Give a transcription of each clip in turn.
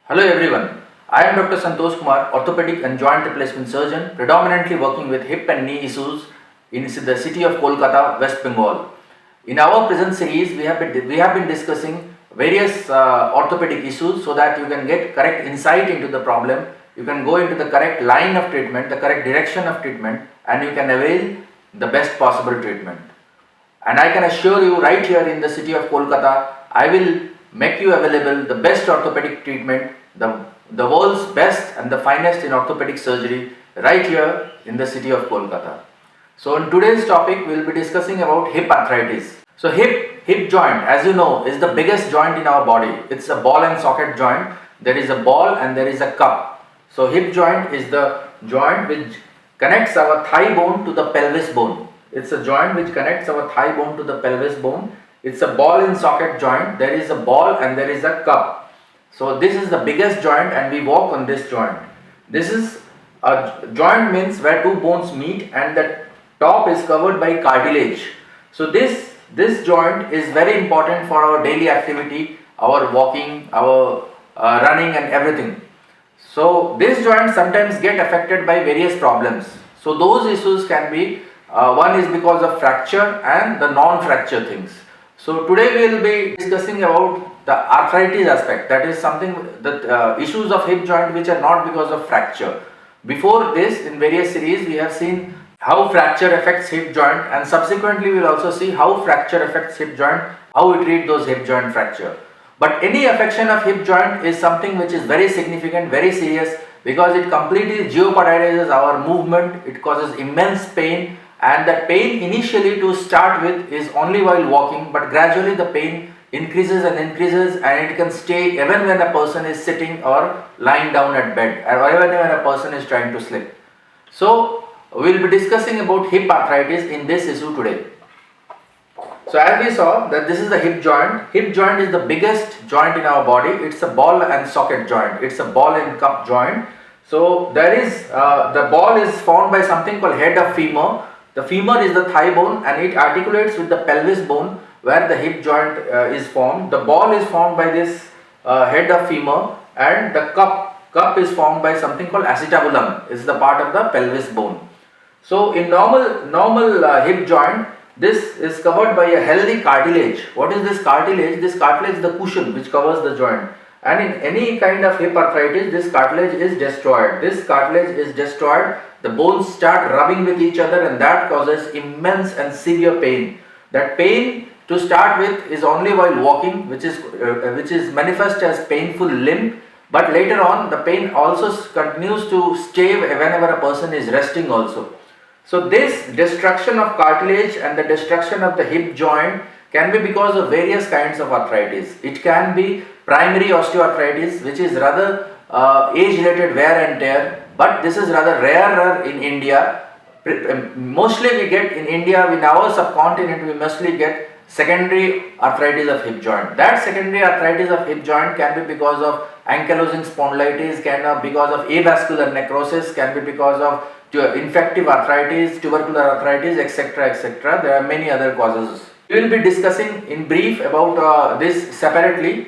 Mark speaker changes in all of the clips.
Speaker 1: Hello everyone, I am Dr. Santosh Kumar, orthopedic and joint replacement surgeon, predominantly working with hip and knee issues in the city of Kolkata, West Bengal. In our present series, we have been discussing various orthopedic issues so that you can get correct insight into the problem, you can go into the correct line of treatment, the correct direction of treatment, and you can avail the best possible treatment. And I can assure you right here in the city of Kolkata, I will make you available the best orthopedic treatment, the world's best and the finest in orthopedic surgery right here in the city of Kolkata. So in today's topic, we will be discussing about hip arthritis. So hip joint, as you know, is the biggest joint in our body. It's a ball and socket joint. There is a ball and there is a cup. So hip joint is the joint which connects our thigh bone to the pelvis bone. It's a joint which connects our thigh bone to the pelvis bone. It's a ball and socket joint. There is a ball and there is a cup. So this is the biggest joint and we walk on this joint. This is a joint means where two bones meet and the top is covered by cartilage. So this joint is very important for our daily activity, our walking, our running and everything. So this joint sometimes get affected by various problems. So those issues can be one is because of fracture and the non-fracture things. So today we will be discussing about the arthritis aspect, that is something that issues of hip joint which are not because of fracture. Before this, in various series we have seen how fracture affects hip joint, and subsequently we will also see how fracture affects hip joint, how we treat those hip joint fracture. But any affection of hip joint is something which is very significant, very serious, because it completely jeopardizes our movement, it causes immense pain, and that pain initially to start with is only while walking, but gradually the pain increases and increases, and it can stay even when a person is sitting or lying down at bed, or even when a person is trying to sleep. So we will be discussing about hip arthritis in this issue today. So as we saw that this is the hip joint. Hip joint is the biggest joint in our body. It's a ball and socket joint. It's a ball and cup joint. So there is the ball is formed by something called head of femur. The femur is the thigh bone and it articulates with the pelvis bone where the hip joint is formed. The ball is formed by this head of femur, and the cup is formed by something called acetabulum. It's the part of the pelvis bone. So in normal hip joint, this is covered by a healthy cartilage. What is this cartilage? This cartilage is the cushion which covers the joint. And in any kind of hip arthritis, this cartilage is destroyed. This cartilage is destroyed, the bones start rubbing with each other, and that causes immense and severe pain. That pain to start with is only while walking, which is manifest as painful limp. But later on, the pain also continues to stay whenever a person is resting also. So this destruction of cartilage and the destruction of the hip joint can be because of various kinds of arthritis. It can be primary osteoarthritis, which is rather age-related wear and tear, but this is rather rarer in India. Mostly we get in India, in our subcontinent, we mostly get secondary arthritis of hip joint. That secondary arthritis of hip joint can be because of ankylosing spondylitis, can be because of avascular necrosis, can be because of infective arthritis, tubercular arthritis, etc., etc. There are many other causes. We will be discussing in brief about this separately.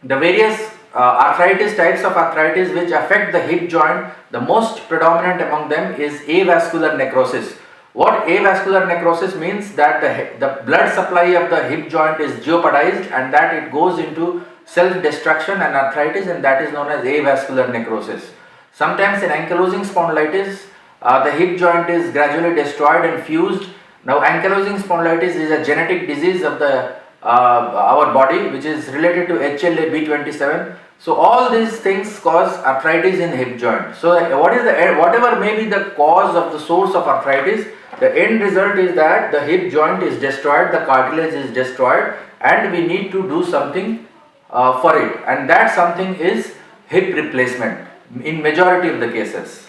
Speaker 1: The various arthritis types of arthritis which affect the hip joint, the most predominant among them is avascular necrosis. What avascular necrosis means? That the blood supply of the hip joint is jeopardized and that it goes into self-destruction and arthritis, and that is known as avascular necrosis. Sometimes in ankylosing spondylitis, the hip joint is gradually destroyed and fused. Now ankylosing spondylitis is a genetic disease of the our body which is related to HLA-B27. So all these things cause arthritis in hip joint. So whatever may be the cause of the source of arthritis, the end result is that the hip joint is destroyed, the cartilage is destroyed, and we need to do something for it, and that something is hip replacement in majority of the cases.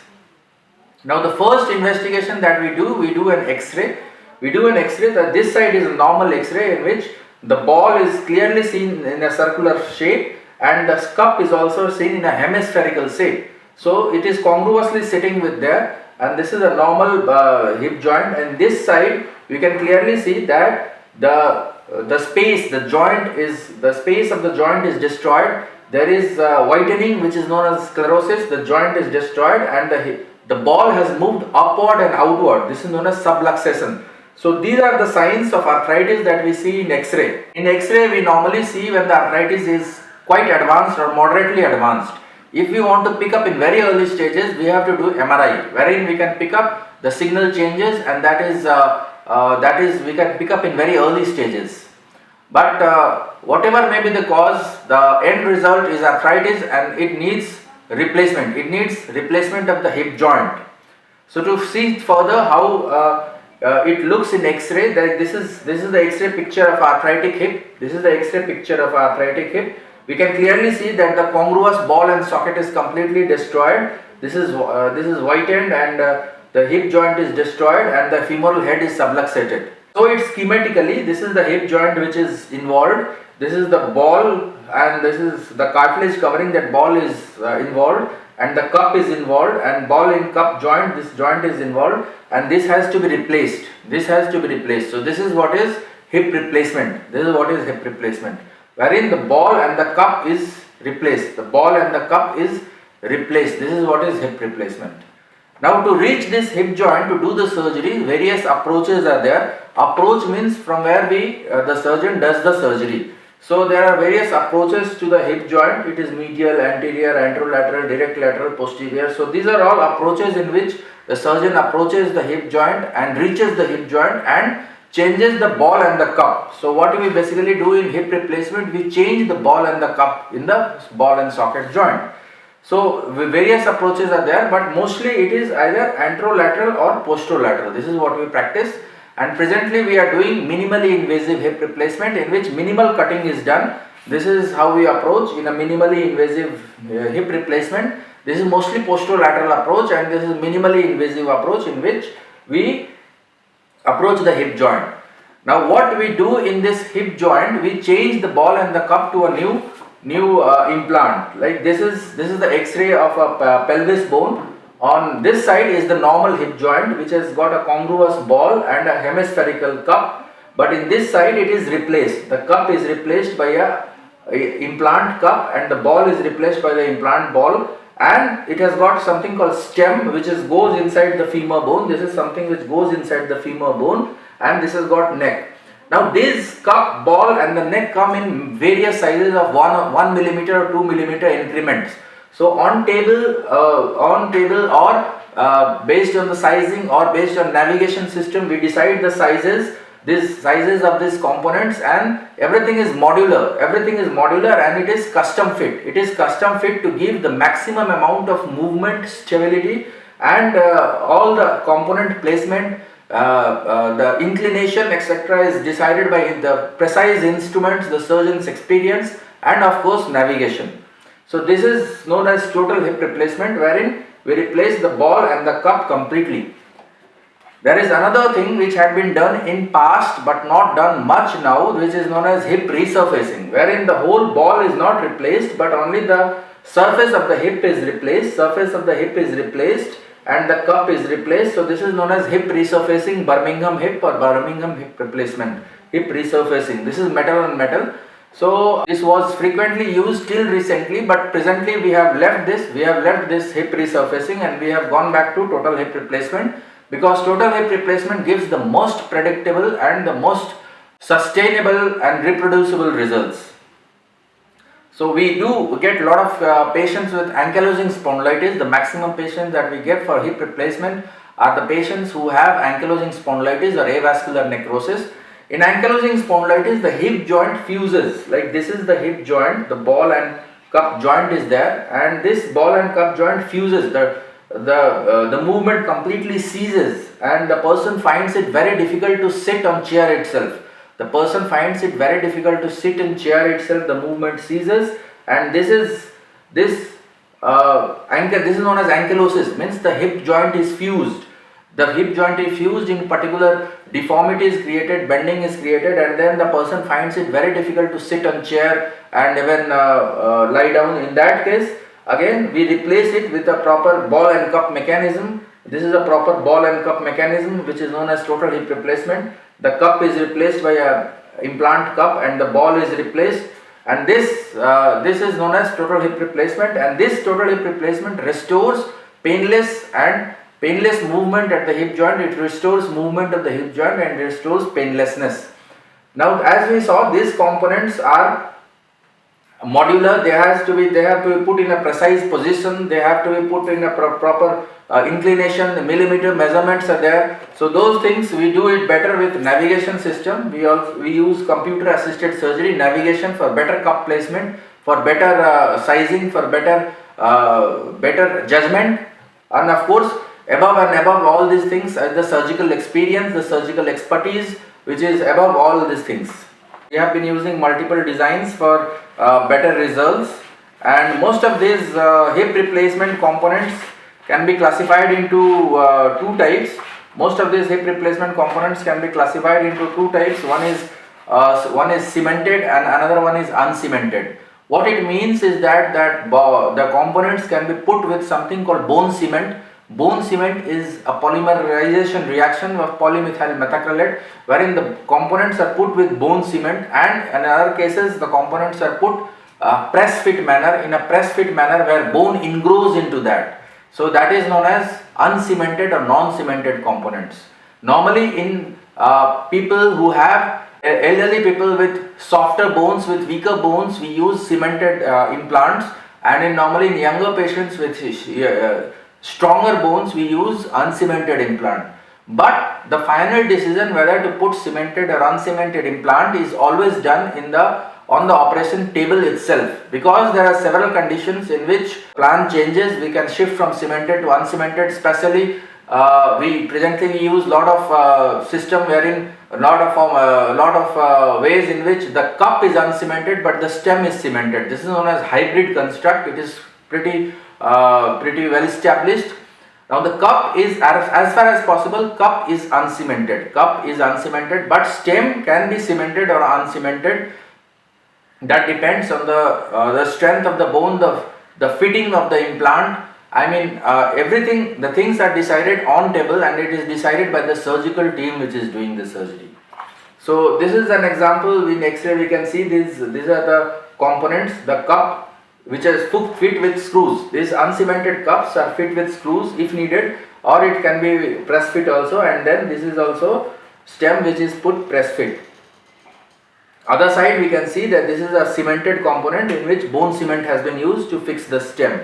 Speaker 1: Now the first investigation that we do an X-ray. We do an X-ray. That this side is a normal X-ray in which the ball is clearly seen in a circular shape and the cup is also seen in a hemispherical shape. So it is congruously sitting with there, and this is a normal hip joint, and this side we can clearly see that the space of the joint is destroyed, there is whitening, which is known as sclerosis, the joint is destroyed, and the ball has moved upward and outward. This is known as subluxation. So these are the signs of arthritis that we see in X-ray. In X-ray, we normally see when the arthritis is quite advanced or moderately advanced. If we want to pick up in very early stages, we have to do MRI, wherein we can pick up the signal changes, and that is we can pick up in very early stages. But whatever may be the cause, the end result is arthritis, and it needs replacement. It needs replacement of the hip joint. So to see further how it looks in X-ray, this is the X-ray picture of arthritic hip. This is the X-ray picture of arthritic hip. We can clearly see that the congruous ball and socket is completely destroyed. This is whitened, and the hip joint is destroyed, and the femoral head is subluxated. So it's schematically, this is the hip joint which is involved, this is the ball, and this is the cartilage covering that ball is involved, and the cup is involved, and ball in cup joint, this joint is involved, and this has to be replaced. This has to be replaced. So this is what is hip replacement. This is what is hip replacement, wherein the ball and the cup is replaced. The ball and the cup is replaced. This is what is hip replacement. Now to reach this hip joint, to do the surgery, various approaches are there. Approach means from where the surgeon does the surgery. So there are various approaches to the hip joint. It is medial, anterior, anterolateral, direct lateral, posterior. So these are all approaches in which the surgeon approaches the hip joint and reaches the hip joint and changes the ball and the cup. So what we basically do in hip replacement, we change the ball and the cup in the ball and socket joint. So various approaches are there, but mostly it is either anterolateral or posterolateral. This is what we practice, and presently we are doing minimally invasive hip replacement, in which minimal cutting is done. This is how we approach in a minimally invasive hip replacement. This is mostly posterolateral approach, and this is minimally invasive approach in which we approach the hip joint. Now what we do in this hip joint, we change the ball and the cup to a new implant. Like this is the X-ray of a pelvis bone. On this side is the normal hip joint, which has got a congruous ball and a hemispherical cup, but in this side it is replaced. The cup is replaced by a implant cup, and the ball is replaced by the implant ball, and it has got something called stem, which goes inside the femur bone. This is something which goes inside the femur bone, and this has got neck. Now this cup, ball and the neck come in various sizes of 1 millimeter or 2 millimeter increments. So on table or based on the sizing or based on navigation system, we decide the sizes of these components, and everything is modular. Everything is modular, and it is custom fit. It is custom fit to give the maximum amount of movement, stability, and all the component placement. The inclination, etc. is decided by the precise instruments, the surgeon's experience, and of course navigation. So this is known as total hip replacement, wherein we replace the ball and the cup completely. There is another thing which had been done in past but not done much now, which is known as hip resurfacing, wherein the whole ball is not replaced, but only the surface of the hip is replaced. And the cup is replaced. So this is known as hip resurfacing, Birmingham hip or Birmingham hip replacement, hip resurfacing. This is metal on metal. So this was frequently used till recently, but presently we have left this hip resurfacing, and we have gone back to total hip replacement, because total hip replacement gives the most predictable and the most sustainable and reproducible results. So we do get a lot of patients with ankylosing spondylitis. The maximum patients that we get for hip replacement are the patients who have ankylosing spondylitis or avascular necrosis. In ankylosing spondylitis, the hip joint fuses. Like this is the hip joint, the ball and cup joint is there, and this ball and cup joint fuses. The movement completely ceases, and the person finds it very difficult to sit on chair itself. The person finds it very difficult to sit in chair itself. The movement ceases, and this is known as ankylosis. Means the hip joint is fused. The hip joint is fused. In particular, deformity is created, bending is created, and then the person finds it very difficult to sit on chair and even lie down. In that case, again we replace it with a proper ball and cup mechanism. This is a proper ball and cup mechanism, which is known as total hip replacement. The cup is replaced by a implant cup, and the ball is replaced, and this is known as total hip replacement, and this total hip replacement restores painless movement at the hip joint. It restores movement of the hip joint and restores painlessness. Now, as we saw, these components are modular. They have to be put in a precise position. They have to be put in a proper inclination. The millimeter measurements are there. So those things we do it better with navigation system. We use computer assisted surgery navigation for better cup placement, for better sizing, for better judgment, and of course above all these things the surgical experience, the surgical expertise, which is above all these things. We have been using multiple designs for better results, and most of these hip replacement components can be classified into two types. Most of these hip replacement components can be classified into two types. One is cemented and another one is uncemented. What it means is that the components can be put with something called bone cement. Bone cement is a polymerization reaction of polymethyl methacrylate, wherein the components are put with bone cement, and in other cases the components are put press fit manner where bone ingrows into that. So that is known as uncemented or non-cemented components. Normally in people who have elderly people with softer bones, with weaker bones, we use cemented implants, and normally in younger patients with stronger bones we use uncemented implant. But the final decision whether to put cemented or uncemented implant is always done on the operation table itself, because there are several conditions in which plan changes. We can shift from cemented to uncemented. Especially we presently use lot of system wherein a lot of ways in which the cup is uncemented but the stem is cemented. This is known as hybrid construct. It is pretty well established. Now the cup is, as far as possible, cup is uncemented, but stem can be cemented or uncemented. That depends on the strength of the bone, the fitting of the implant. I mean everything, the things are decided on table, and it is decided by the surgical team which is doing the surgery. So this is an example. In X-ray we can see these are the components. The cup, which is fit with screws. These uncemented cups are fit with screws if needed, or it can be press fit also, and then this is also stem which is put press fit. Other side we can see that this is a cemented component in which bone cement has been used to fix the stem.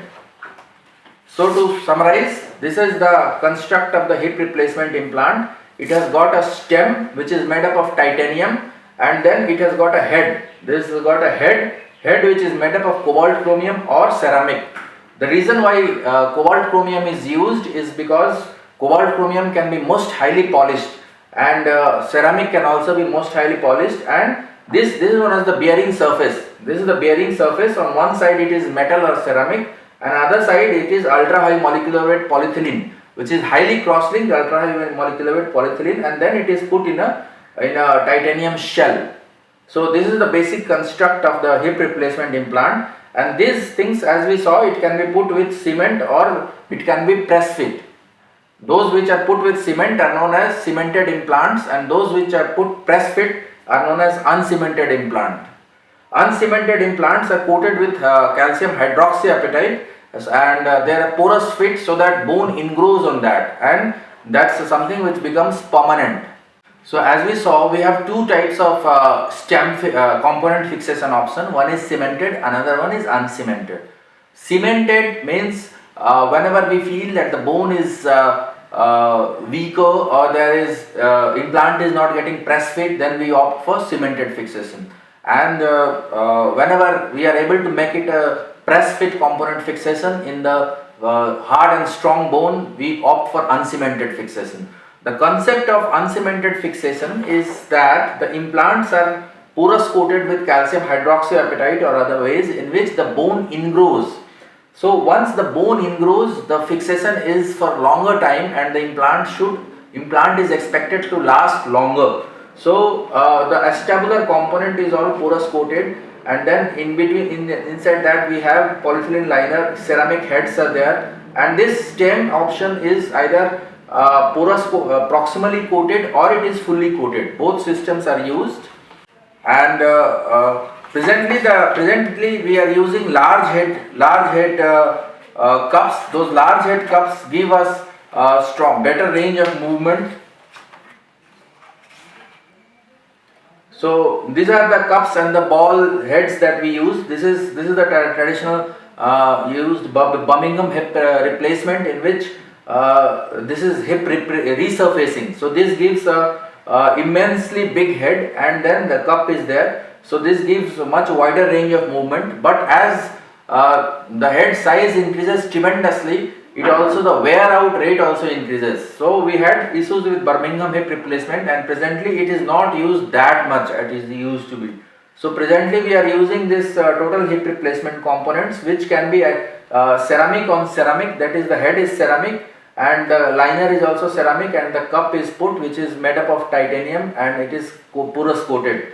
Speaker 1: So to summarize, this is the construct of the hip replacement implant. It has got a stem which is made up of titanium, and then it has got a head. This has got a head which is made up of cobalt chromium or ceramic. The reason why cobalt chromium is used is because cobalt chromium can be most highly polished, and ceramic can also be most highly polished, and this is known as the bearing surface. This is the bearing surface. On one side it is metal or ceramic, and other side it is ultra high molecular weight polyethylene, which is highly cross-linked ultra high molecular weight polyethylene, and then it is put in a titanium shell. So this is the basic construct of the hip replacement implant, and these things, as we saw, it can be put with cement or it can be press fit. Those which are put with cement are known as cemented implants, and those which are put press fit are known as uncemented implant. Uncemented implants are coated with calcium hydroxyapatite, and they are porous fit so that bone ingrows on that, and that's something which becomes permanent. So as we saw, we have two types of stem component fixation option. One is cemented, another one is uncemented. Cemented means whenever we feel that the bone is weaker, or there is implant is not getting press fit, then we opt for cemented fixation. And whenever we are able to make it a press fit component fixation in the hard and strong bone, we opt for uncemented fixation. The concept of uncemented fixation is that the implants are porous coated with calcium hydroxyapatite or other ways in which the bone ingrows. So once the bone ingrows, the fixation is for longer time, and the implant is expected to last longer. So the acetabular component is all porous coated, and then in between, inside that we have polyethylene liner, ceramic heads are there, and this stem option is either proximally coated or it is fully coated. Both systems are used, and Presently we are using large head cups. Those large head cups give us better range of movement. So these are the cups and the ball heads that we use. This is the traditional used Birmingham hip replacement, in which this is hip resurfacing. So this gives a immensely big head, and then the cup is there. So this gives a much wider range of movement. But as the head size increases tremendously, it also, the wear out rate also increases. So we had issues with Birmingham hip replacement, and presently it is not used that much as it used to be. So presently we are using this total hip replacement components, which can be ceramic on ceramic, that is the head is ceramic and the liner is also ceramic, and the cup is put, which is made up of titanium, and it is porous coated.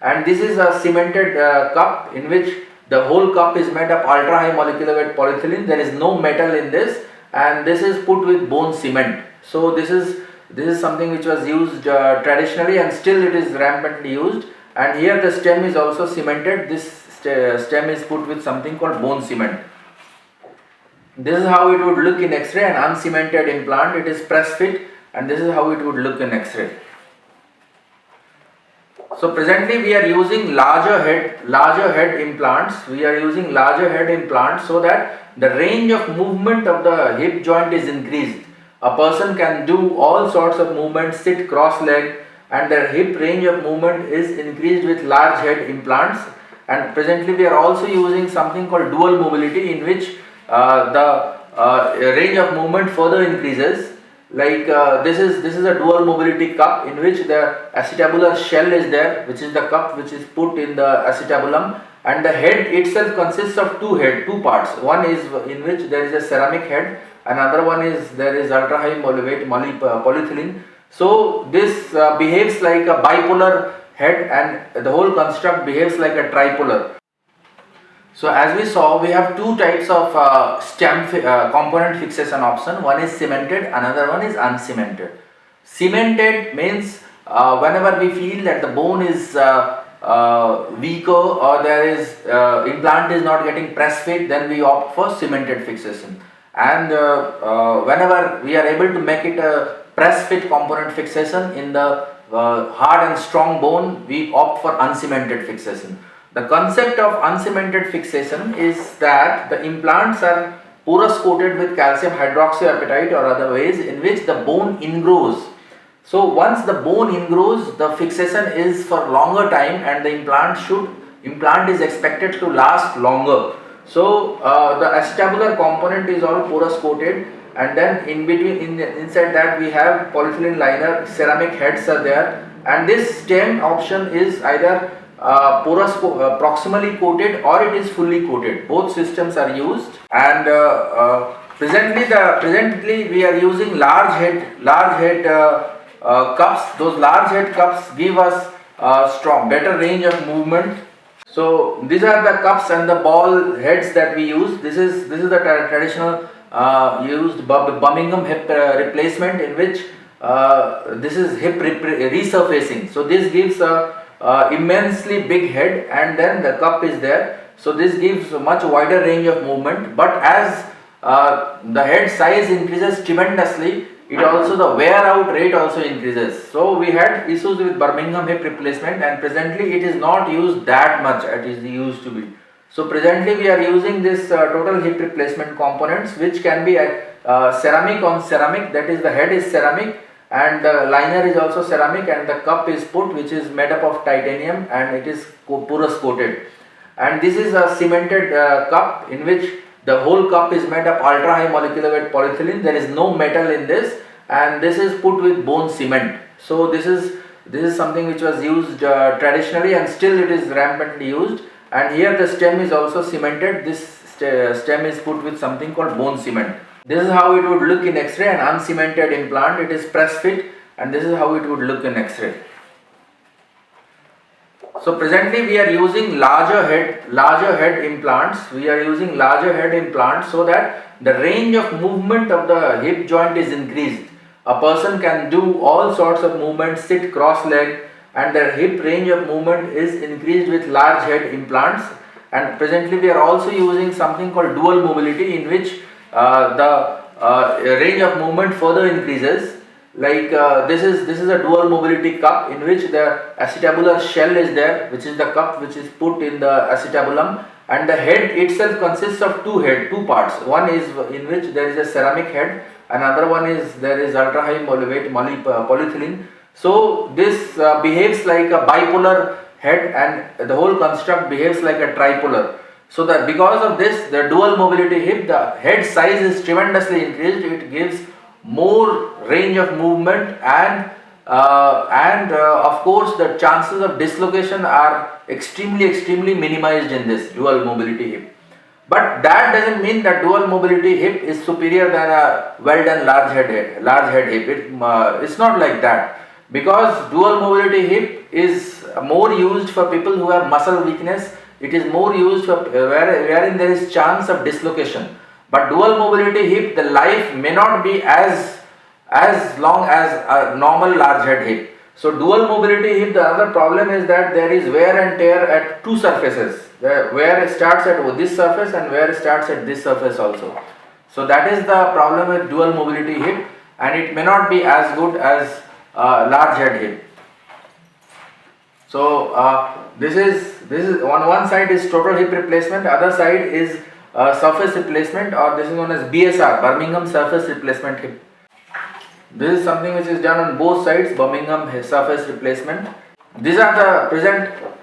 Speaker 1: And this is a cemented cup, in which the whole cup is made of ultra high molecular weight polyethylene. There is no metal in this, and this is put with bone cement. So this is something which was used traditionally, and still it is rampantly used. And here the stem is also cemented. This stem is put with something called bone cement. This is how it would look in X-ray, an uncemented implant. It is press fit, and this is how it would look in X-ray. So presently we are using larger head implants. We are using larger head implants so that the range of movement of the hip joint is increased. A person can do all sorts of movements, sit cross-legged, and their hip range of movement is increased with large head implants. And presently we are also using something called dual mobility, in which the range of movement further increases. Like this is a dual mobility cup, in which the acetabular shell is there, which is the cup which is put in the acetabulum, and the head itself consists of two parts. One is in which there is a ceramic head, another one is there is ultra high weight polyethylene. So this behaves like a bipolar head, and the whole construct behaves like a tripolar. So as we saw, we have two types of stem component fixation option. One is cemented, another one is uncemented. Cemented means whenever we feel that the bone is weaker, or there is implant is not getting press fit, then we opt for cemented fixation. And whenever we are able to make it a press fit component fixation in the hard and strong bone, we opt for uncemented fixation. The concept of uncemented fixation is that the implants are porous coated with calcium hydroxyapatite or other ways, in which the bone ingrows. So once the bone ingrows, the fixation is for longer time, and the implant is expected to last longer. So the acetabular component is all porous coated, and then in between, inside that we have polyethylene liner, ceramic heads are there, and this stem option is either proximally coated, or it is fully coated. Both systems are used, and presently we are using large head cups. Those large head cups give us better range of movement. So these are the cups and the ball heads that we use. This is the traditional used Birmingham hip replacement, in which this is hip resurfacing. So this gives a immensely big head, and then the cup is there. So this gives a much wider range of movement. But as the head size increases tremendously, it also, the wear out rate also increases. So we had issues with Birmingham hip replacement, and presently it is not used that much as it used to be. So presently we are using this total hip replacement components, which can be ceramic on ceramic, that is the head is ceramic and the liner is also ceramic, and the cup is put, which is made up of titanium, and it is porous coated. And this is a cemented cup, in which the whole cup is made of ultra high molecular weight polyethylene. There is no metal in this, and this is put with bone cement. So this is something which was used traditionally, and still it is rampantly used. And here the stem is also cemented. This stem is put with something called bone cement. This is how it would look in X-ray, an uncemented implant. It is press fit, and this is how it would look in X-ray. So presently we are using larger head implants. We are using larger head implants so that the range of movement of the hip joint is increased. A person can do all sorts of movements, sit cross-legged, and their hip range of movement is increased with large head implants. And presently we are also using something called dual mobility, in which the range of movement further increases. Like this is a dual mobility cup, in which the acetabular shell is there, which is the cup which is put in the acetabulum, and the head itself consists of two parts. One is in which there is a ceramic head, another one is there is ultra high weight polyethylene. So this behaves like a bipolar head, and the whole construct behaves like a tripolar. So that because of this, the dual mobility hip, the head size is tremendously increased. It gives more range of movement, and of course the chances of dislocation are extremely minimized in this dual mobility hip. But that doesn't mean that dual mobility hip is superior than a well done large head hip. It's not like that, because dual mobility hip is more used for people who have muscle weakness. It is more used for wherein there is chance of dislocation. But dual mobility hip, the life may not be as long as a normal large head hip. So dual mobility hip, the other problem is that there is wear and tear at two surfaces, where it starts at this surface and where it starts at this surface also. So that is the problem with dual mobility hip, and it may not be as good as large head hip. So this is on one side is total hip replacement, other side is surface replacement, or this is known as BSR, Birmingham surface replacement hip. This is something which is done on both sides, Birmingham surface replacement. These are the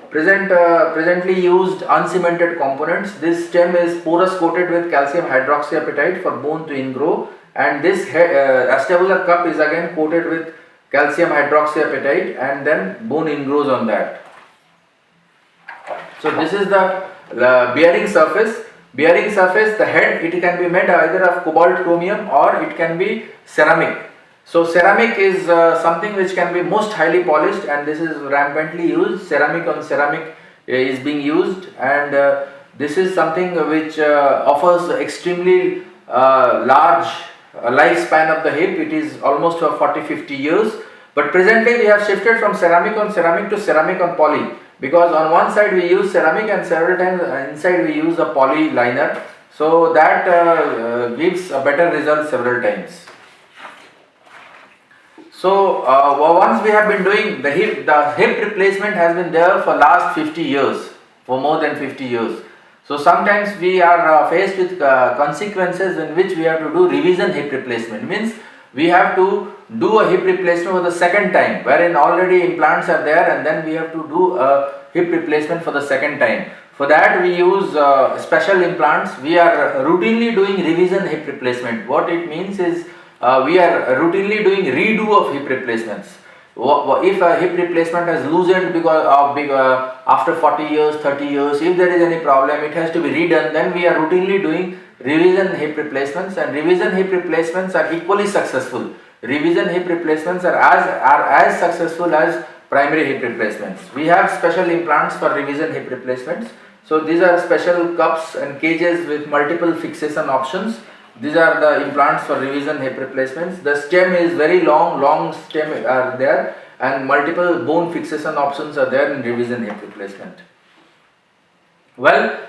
Speaker 1: presently used uncemented components. This stem is porous coated with calcium hydroxyapatite for bone to ingrow, and this acetabular cup is again coated with calcium hydroxyapatite, and then bone ingrows on that. So this is the bearing surface. Bearing surface, the head, it can be made either of cobalt chromium or it can be ceramic. So ceramic is something which can be most highly polished, and this is rampantly used. Ceramic on ceramic is being used, and this is something which offers extremely large lifespan of the hip. It is almost for 40-50 years. But presently we have shifted from ceramic on ceramic to ceramic on poly, because on one side we use ceramic and several times inside we use a poly liner. So that gives a better result several times. So once we have been doing the hip replacement has been there for last 50 years, for more than 50 years. So sometimes we are faced with consequences in which we have to do revision hip replacement. Means we have to do a hip replacement for the second time, wherein already implants are there, and then we have to do a hip replacement for the second time. For that we use special implants. We are routinely doing revision hip replacement. What it means is we are routinely doing redo of hip replacements. If a hip replacement has loosened because of after 40 years, 30 years, if there is any problem, it has to be redone, then we are routinely doing revision hip replacements, and revision hip replacements are equally successful. Revision hip replacements are as successful as primary hip replacements. We have special implants for revision hip replacements. So these are special cups and cages with multiple fixation options. These are the implants for revision hip replacements. The stem is very long stem are there, and multiple bone fixation options are there in revision hip replacement. Well,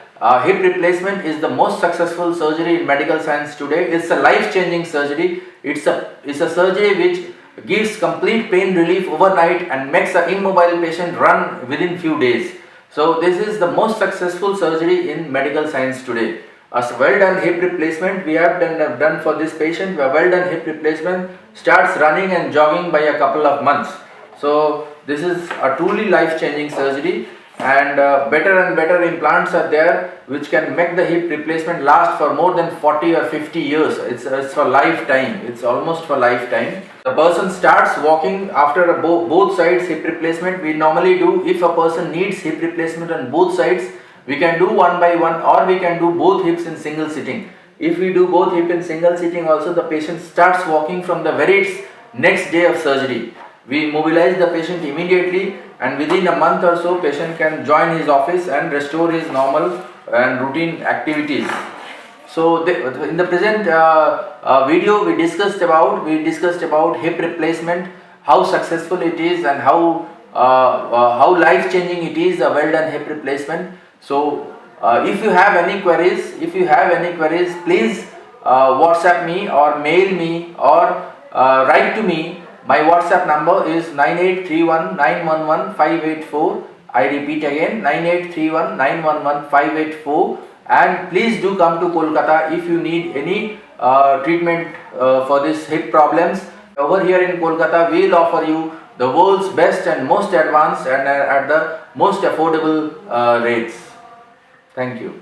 Speaker 1: hip replacement is the most successful surgery in medical science today. It's a life-changing surgery. It's a surgery which gives complete pain relief overnight and makes an immobile patient run within few days. So this is the most successful surgery in medical science today. A well done hip replacement we have done for this patient. A well done hip replacement starts running and jogging by a couple of months. So this is a truly life-changing surgery, and better and better implants are there which can make the hip replacement last for more than 40 or 50 years. It's for lifetime. It's almost for lifetime. The person starts walking after both sides hip replacement. We normally do, if a person needs hip replacement on both sides, we can do one by one, or we can do both hips in single sitting. If we do both hip in single sitting also, the patient starts walking from the very next day of surgery. We mobilize the patient immediately, and within a month or so patient can join his office and restore his normal and routine activities. So in the present video we discussed about hip replacement, how successful it is, and how how life changing it is, a well done hip replacement. So if you have any queries, please WhatsApp me or mail me or write to me. My WhatsApp number is 9831911584. I repeat again, 9831911584. And please do come to Kolkata if you need any treatment for this hip problems. Over here in Kolkata, we will offer you the world's best and most advanced and at the most affordable rates. Thank you.